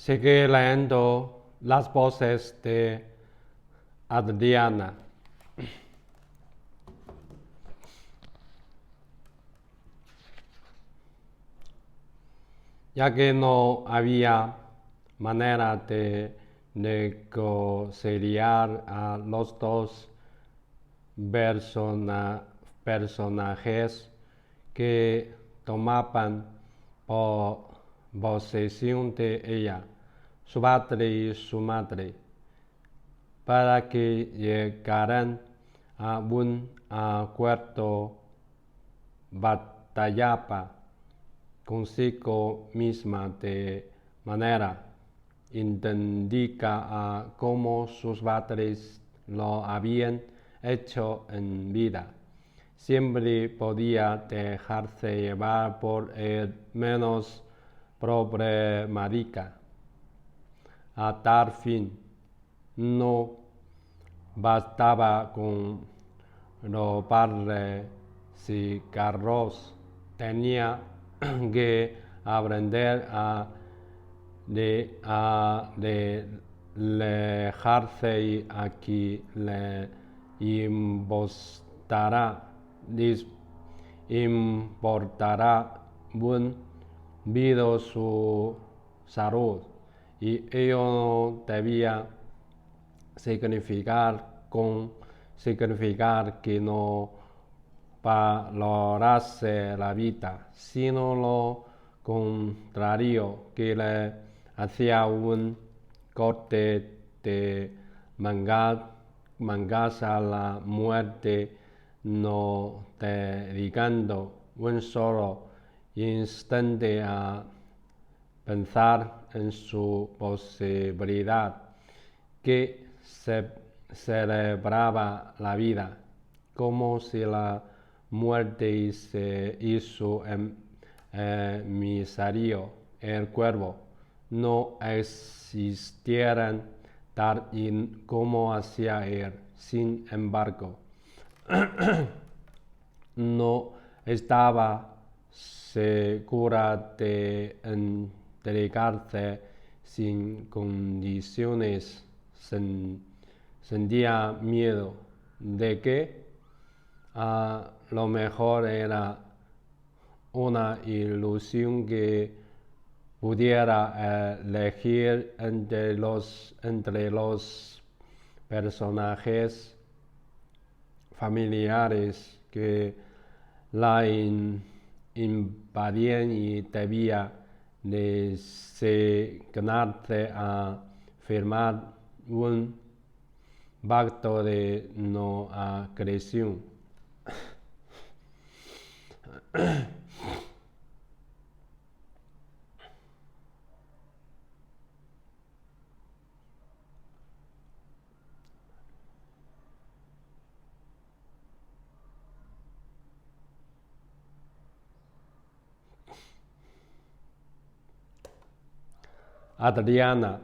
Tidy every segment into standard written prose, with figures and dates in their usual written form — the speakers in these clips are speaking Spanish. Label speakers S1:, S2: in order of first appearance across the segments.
S1: Sigue leyendo las voces de Adriana. Ya que no había manera de negociar a los dos personajes que tomaban posesión de ella, su padre y su madre, para que llegaran a un acuerdo, batallaba consigo misma de manera idéntica a como sus padres lo habían hecho en vida. Siempre podía dejarse llevar por el menos problemática. A tal fin, no bastaba con robarle cigarros, tenía que aprender a alejarse y aquí le importará un vida su salud, y ello no debía significar que no valorase la vida, sino lo contrario, que le hacía un corte de mangas a la muerte, no dedicando un solo instante a pensar en su posibilidad, que se celebraba la vida, como si la muerte y su emisario, el cuervo, no existieran tal y como hacía él. Sin embargo, no estaba segura de entregarse sin condiciones. Sentía miedo de que a lo mejor era una ilusión que pudiera elegir entre los personajes familiares que la invadían, y debía designarse a firmar un pacto de no agresión. Adriana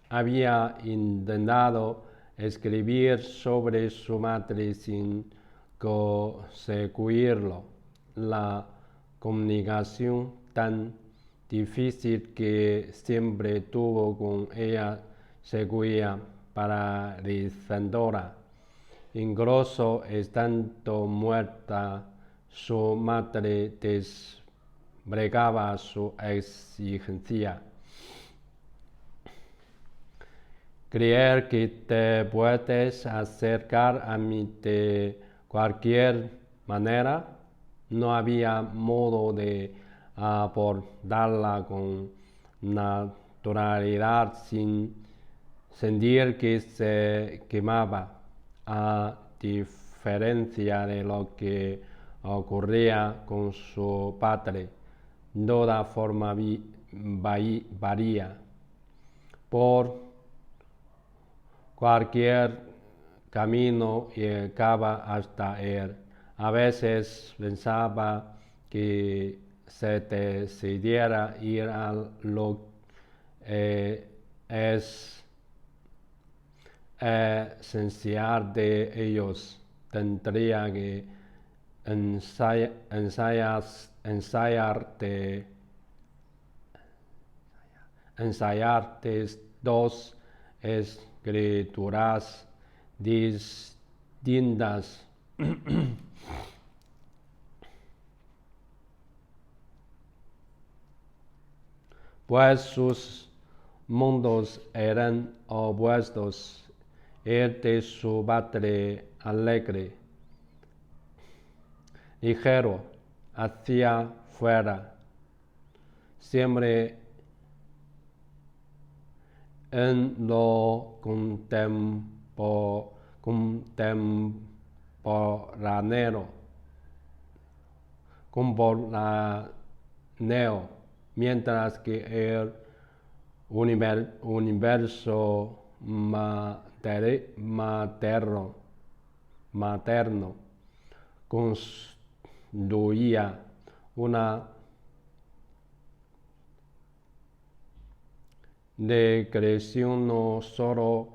S1: había intentado escribir sobre su madre sin conseguirlo. La comunicación tan difícil que siempre tuvo con ella seguía paralizadora. Incluso estando muerta, su madre desplegaba su exigencia. Creer que te puedes acercar a mí de cualquier manera. No había modo de abordarla con naturalidad sin sentir que se quemaba, a diferencia de lo que ocurría con su padre. Toda forma varía. Por cualquier camino llegaba hasta él. A veces pensaba que se decidiera ir a lo esencial de ellos. Tendría que ensayar ensayar dos escrituras distintas. Pues sus mundos eran opuestos, el de su padre alegre, ligero, hacia fuera, siempre en lo contemporáneo, mientras que el universo materno construía una decreción no solo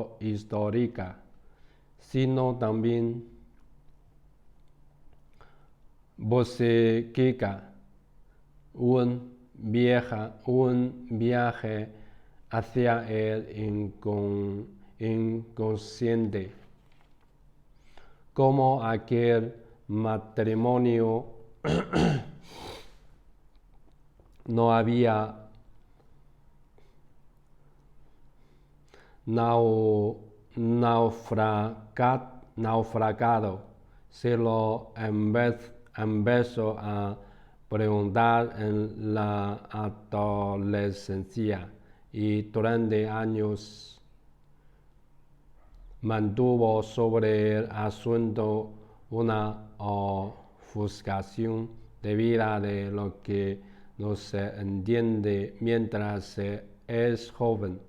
S1: histórica, sino también psíquica, un viaje hacia el inconsciente, como aquel matrimonio no había naufragado, se lo empezó a preguntar en la adolescencia y durante años mantuvo sobre el asunto una ofuscación debida de lo que no se entiende mientras se es joven,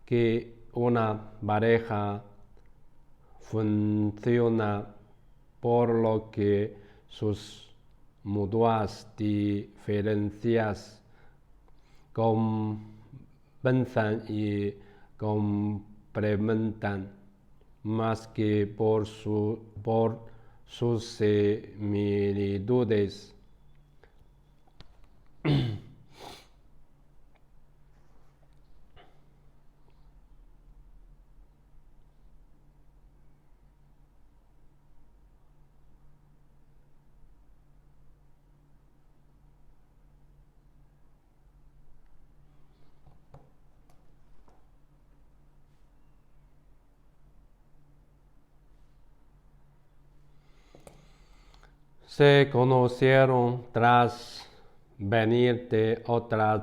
S1: que una pareja funciona por lo que sus mutuas diferencias compensan y complementan más que por sus similitudes. Se conocieron tras venir de otras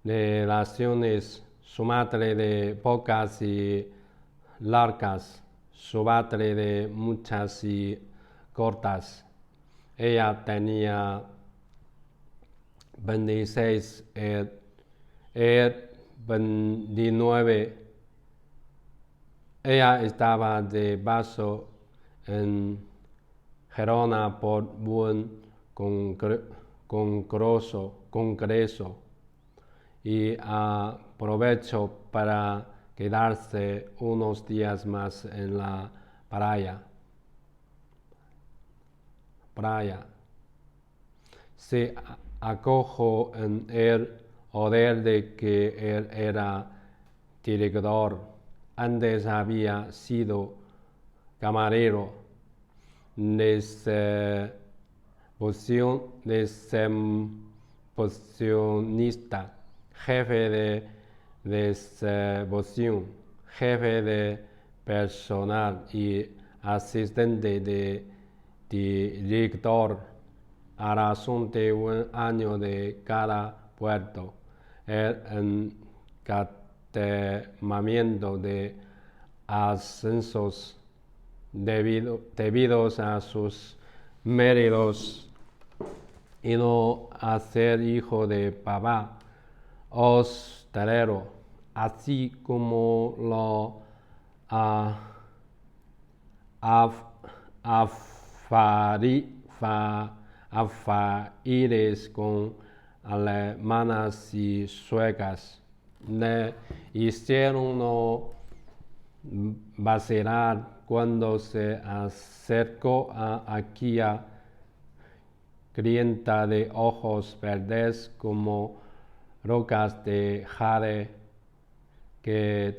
S1: relaciones, su madre de pocas y largas, su padre de muchas y cortas. Ella tenía 26, él 29. Ella estaba de paso en Gerona por un congreso y aprovechó para quedarse unos días más en la playa. Se acogió en el poder de que él era director. Antes había sido camarero, decepcionista, jefe de decepción, jefe de personal y asistente de director a razón de un año de cada puerto. El encadenamiento de ascensos debidos a sus méritos y no a ser hijo de papá hostelero, así como los afaires con alemanas y suecas, le hicieron no vacilar cuando se acercó a Aquila crienta de ojos verdes como rocas de jade que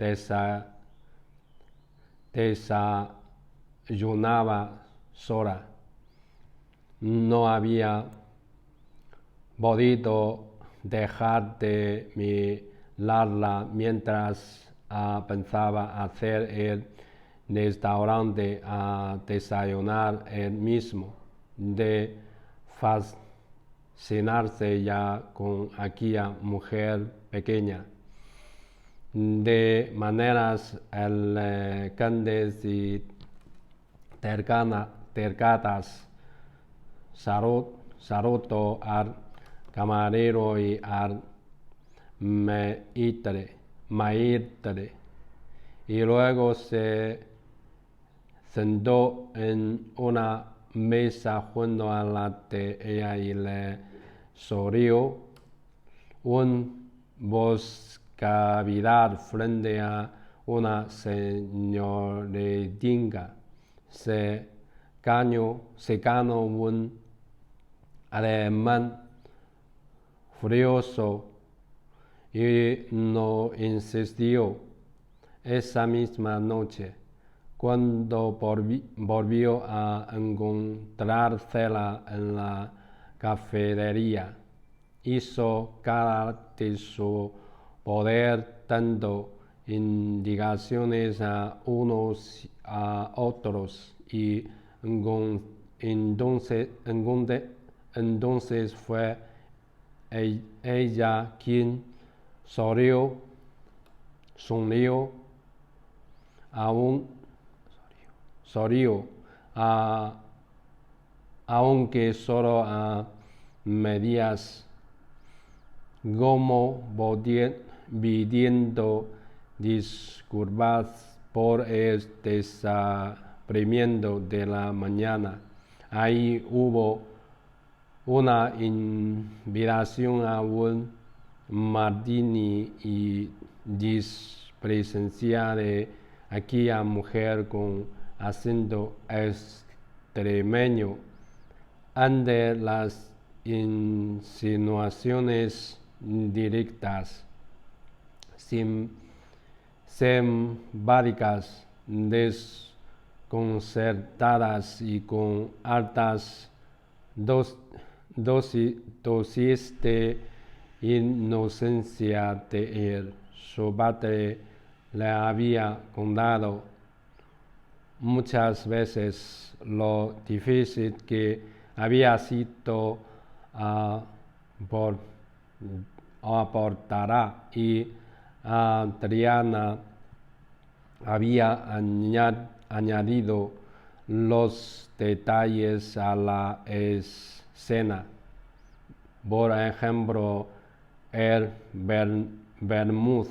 S1: desayunaba sola. No había podido dejar de mirarla mientras pensaba hacer el restaurante a desayunar él mismo, de fascinarse ya con aquella mujer pequeña, de maneras elegantes y tercadas. Saludó al camarero y al maitre, y luego se sentó en una mesa junto a la de ella y le sonrió un boscavidad frente a una señoritinga. Se ganó un ademán furioso y no insistió. Esa misma noche, cuando volvió a encontrársela en la cafetería, hizo cada de su poder dando indicaciones a unos a otros, y entonces fue ella quien sonrió aunque solo a medias, como pidiendo disculpas por el desabrimiento de la mañana. Ahí hubo una invitación a un martini y presencia de aquella mujer con acento extremeño. Ante las insinuaciones directas, simpáticas, desconcertadas y con altas dosis de inocencia de él, su padre le había contado muchas veces lo difícil que había sido abortar, y Adriana había añadido los detalles a la escena. Por ejemplo, el vermouth,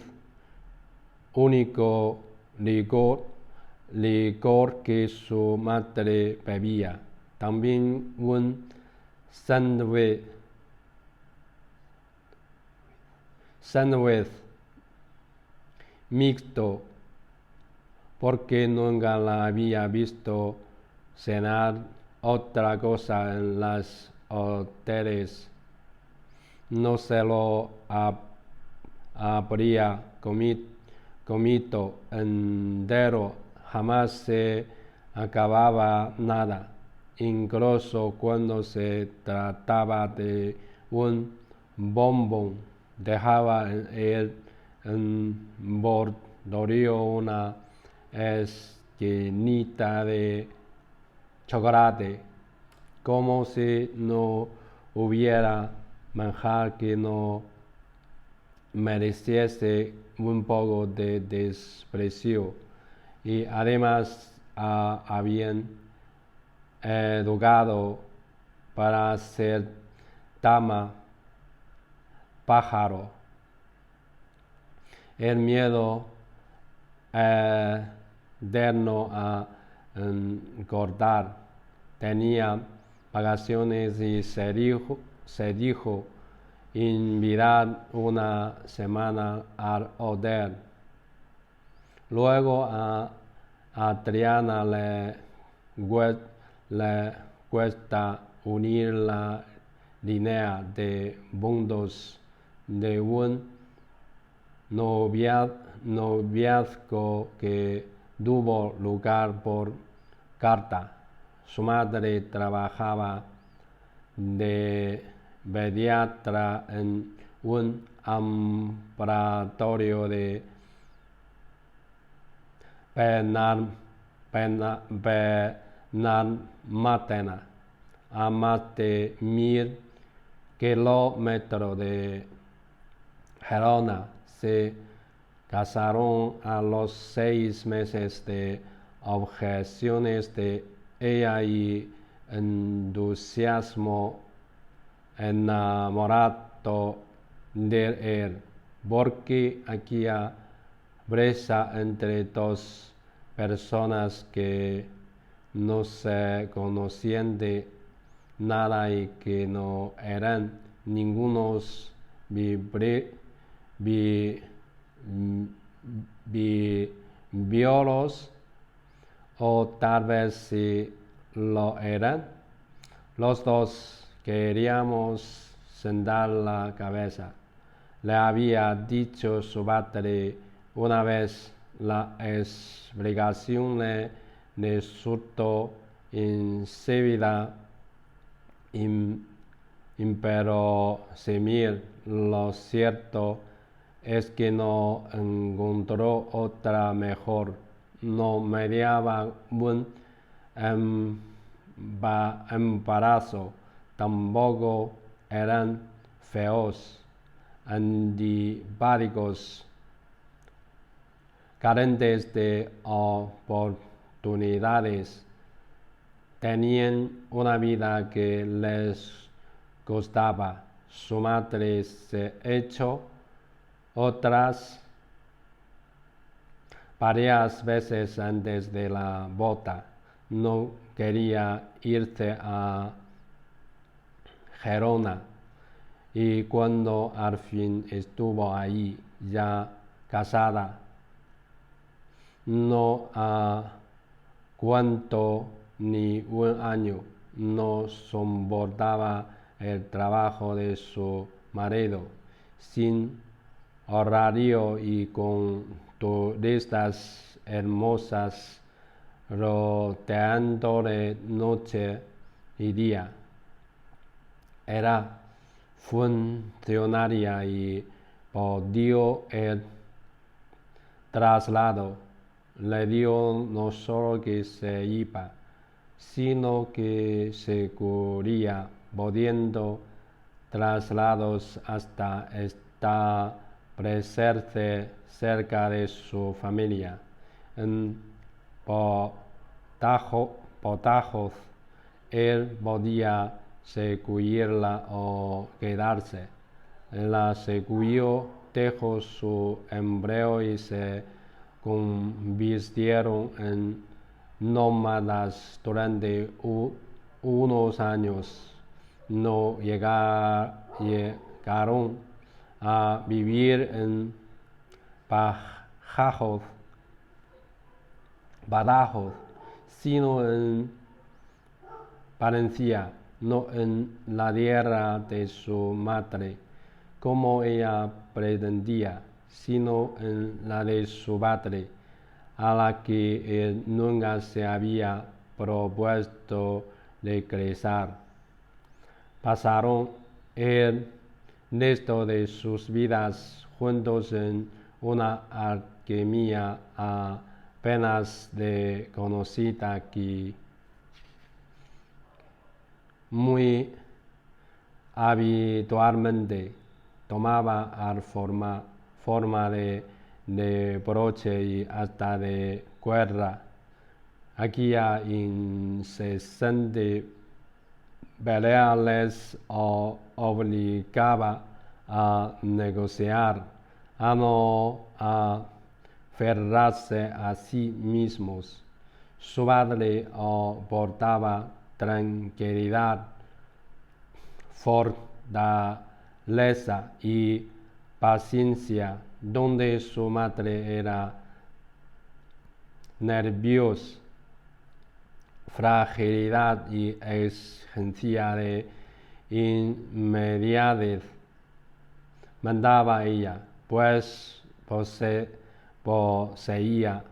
S1: único licor que su madre bebía. También un sándwich mixto, porque nunca la había visto cenar otra cosa en los hoteles. No se lo habría comido entero, jamás se acababa nada, incluso cuando se trataba de un bombón. Dejaba en el envoltorio una esquinita de chocolate, como si no hubiera manjar que no mereciese un poco de desprecio, y además habían educado para ser dama pájaro. El miedo eterno a engordar tenía vacaciones y se dijo invitar una semana al hotel. Luego a Adriana le cuesta unir la línea de mundos de un noviazgo que tuvo lugar por carta. Su madre trabajaba de pediatra en un ambulatorio de Benalmádena, a más de 1000 kilómetros de Gerona. Se casaron a los 6 meses de objeciones de ella y entusiasmo enamorado de él, porque aquella brecha entre dos personas que no se conocían de nada y que no eran ningunos violos, o tal vez si lo eran. Los dos queríamos sentar la cabeza. Le había dicho su padre una vez. La explicación le resultó insípida, inverosímil. Lo cierto es que no encontró otra mejor. No mediaba un embarazo, tampoco eran feos, antipáticos, carentes de oportunidades. Tenían una vida que les gustaba. Su madre se echó otras varias veces antes de la boda. No quería irse a Gerona, y cuando al fin estuvo allí, ya casada, no aguantó ni un año. No soportaba el trabajo de su marido, sin horario y con turistas hermosas rodeándole noche y día. Era funcionaria y pidió el traslado. Le dio no solo que se iba, sino que seguiría pudiendo traslados hasta establecerse cerca de su familia. En Potajos él podía seguirla o quedarse. La siguió, dejó su empleo y se convirtieron en nómadas durante unos años. No llegaron a vivir en Badajoz, sino en Valencia, no en la tierra de su madre, como ella pretendía, sino en la de su padre, a la que él nunca se había propuesto regresar. Pasaron el resto de sus vidas juntos en una alquimia apenas conocida aquí. Muy habitualmente tomaba forma de broche y hasta de cuerda. Aquella incesante pelea les obligaba a negociar, a no aferrarse a sí mismos. Su padre aportaba tranquilidad, fortaleza y paciencia, donde su madre era nervios, fragilidad y exigencia de inmediatez mandaba ella, pues poseía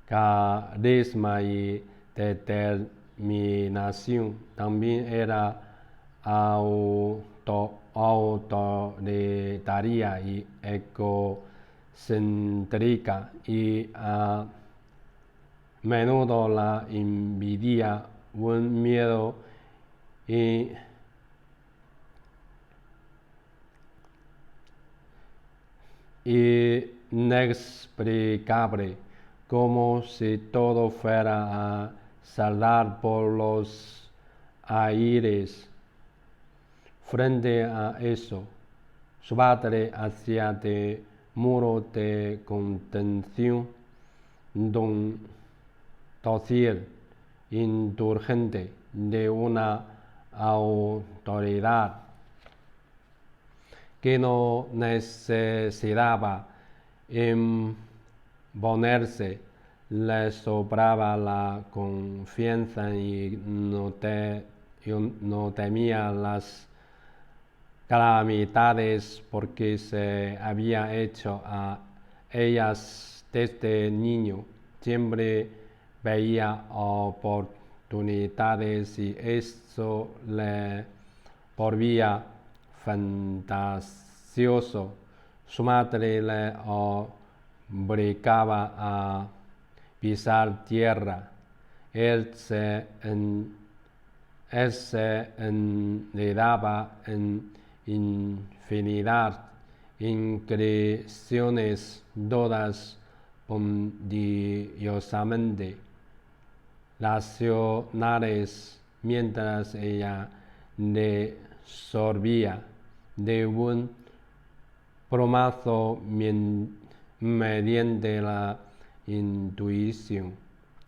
S1: carisma y determinación. También era autoritaria y egocéntrica, y a menudo la envidia, un miedo inexplicable, como si todo fuera a saltar por los aires. Frente a eso, su padre hacía de muro de contención, dócil, indulgente, de una autoridad que no necesitaba imponerse. Le sobraba la confianza y no temía las calamidades, porque se había hecho a ellas desde niño. Siempre veía oportunidades y eso le volvía fantasioso. Su madre le obligaba a pisar tierra. Él se enredaba en infinidad inscripciones, todas puntilosamente racionales, mientras ella le sorbía de un plumazo mediante la intuición.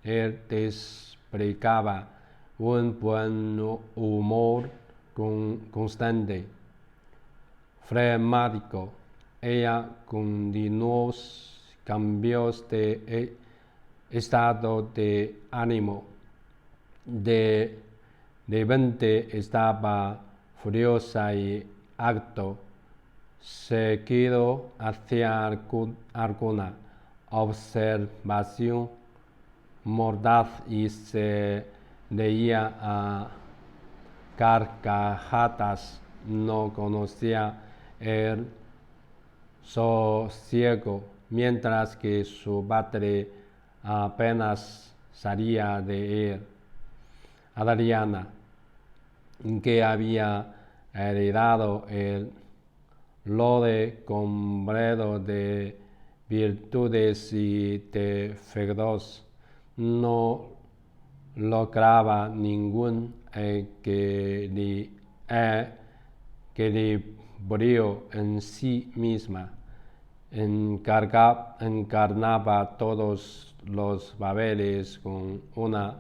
S1: Él desplegaba un buen humor constante, flemático. Ella con continuos cambios de estado de ánimo. De repente estaba furiosa y acto seguido hacía alguna observación mordaz y se reía a carcajadas. No conocía el sosiego, mientras que su padre apenas salía de él. Adriana, que había heredado el lote completo de virtudes y defectos, no lograba ningún equilibrio en sí misma. Encarnaba todos los papeles con una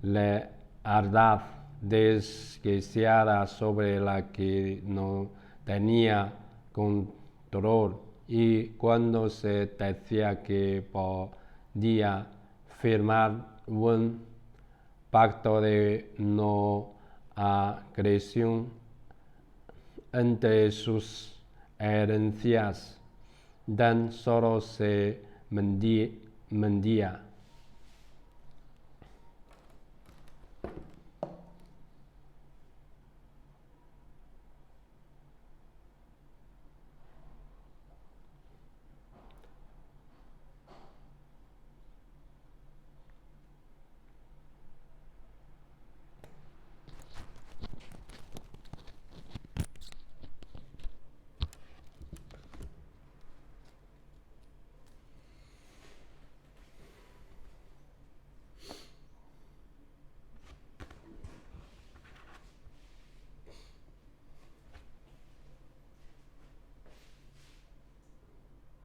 S1: lealtad desquiciada sobre la que no tenía control, y cuando se decía que podía firmar un pacto de no agresión entre sus herencias, tan solo se mentía.